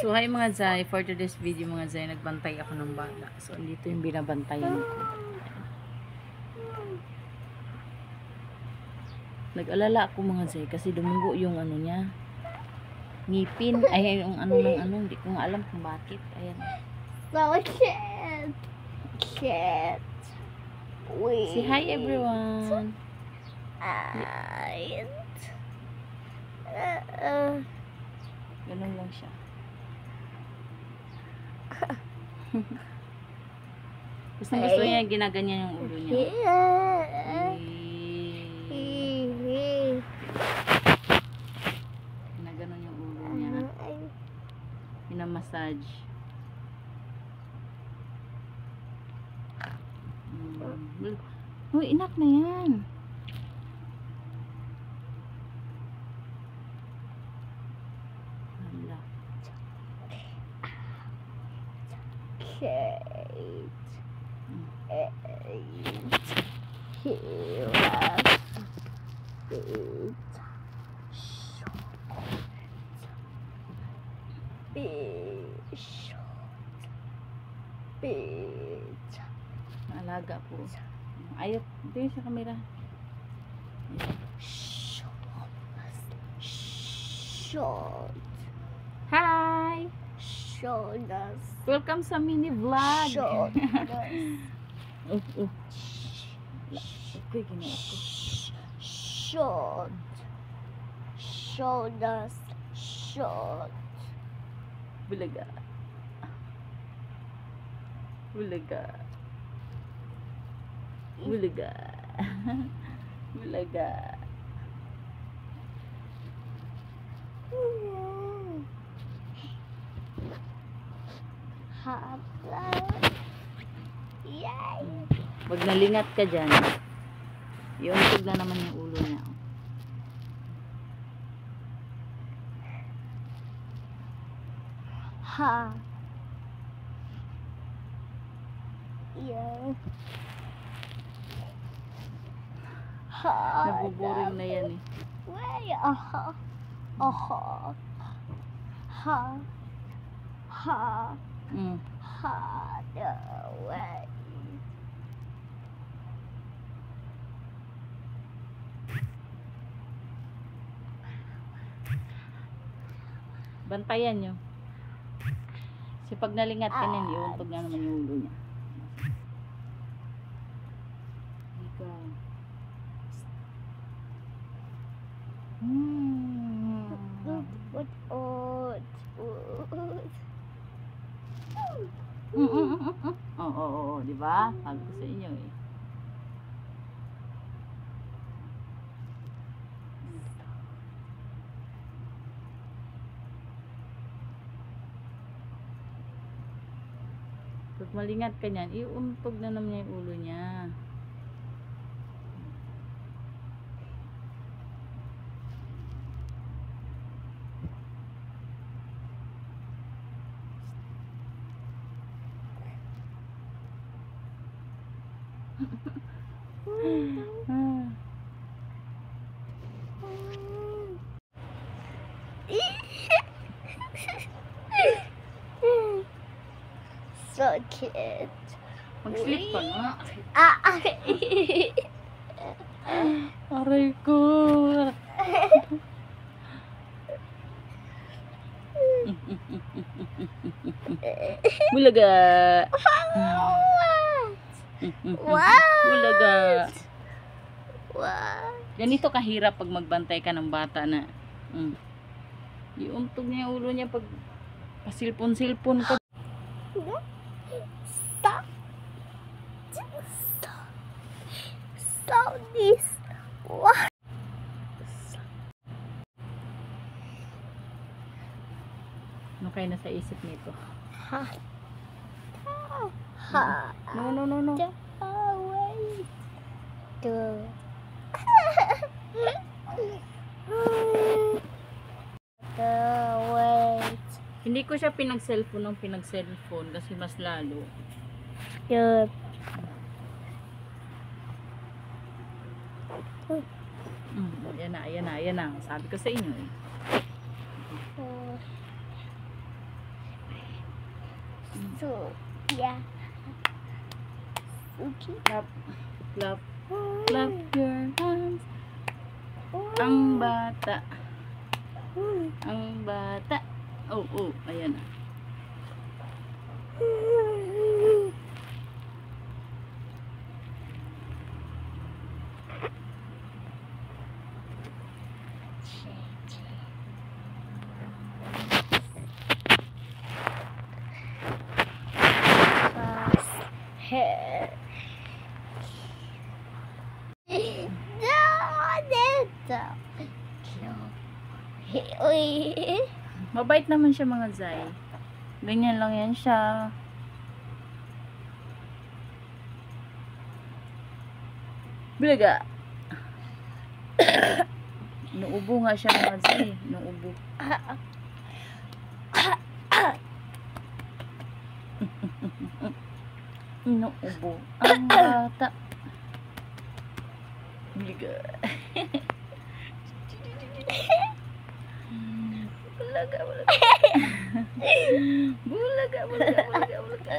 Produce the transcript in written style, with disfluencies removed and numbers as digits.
So hi mga Zay, for today's video mga Zay, nagbantay ako ng bata. So dito yung binabantayan ko. Nag-alala ako mga Zay kasi dumugo yung ano niya, ngipin. Ay yung ano ng ano, hindi ko nga alam kung bakit. Ayan. So cute. Cute. Wait. Say hi everyone. Ganun lang siya. Gusto niya ginaganyan yung ulo niya. Ginaganon yung ulo niya. Pinamassage. Uy, inak na yan. Hala. Alaga po. Ayot, dito sa camera. Short. Hi! Shoulders. Welcome sa mini vlog. Shoulders. Okay, ginawa ko. Short. Shoulders. Short. Bulaga. Bulaga. Bulaga. Bulaga. Habla. Yay. Wag nalingat ka dyan. Iuntog na naman yung ulo niya. Ha. Yeah. Ha. Nabuboring na yan eh. Way. Aha. Aha. Ha. Ha. Mm. Ha. The way. Bantayan nyo. Kasi pag nalingat ka niyan, iuntog na naman yung ulo niya. Ikaw. Oo, di ba? Sabi ko sa inyo eh. Pag malingat ka niyan, iuntog na naman yung ulo niya. So cute. Mag-sleep ka nga. Aray ko. Bulaga. Bulaga. What? Ganito kahirap pag magbantay ka ng bata na. Iuntog niya yung ulo niya pag pasilpon-silpon ka. Stop. Stop. Stop this. What? Ano kayo nasa isip nito? Ha. Ha. No. Wait. Wait. Hindi ko siya pinag-cellphone ng pinag-cellphone kasi mas lalo. Good. Ayan na. Sabi ko sa inyo eh. So, yeah. Okay. Clap, clap, clap your hands. Ang bata. Ang bata. Oh, oh, ayan na. Hair. No, dito. Uy. Mabait naman siya mga Zay. Ganyan lang yan siya. Bilaga. Nuubo nga siya mga Zay. Nuubo. Nuubo. Ang bata. Bilaga. Bulaga, bulaga. Bulaga, bulaga, bulaga, bulaga.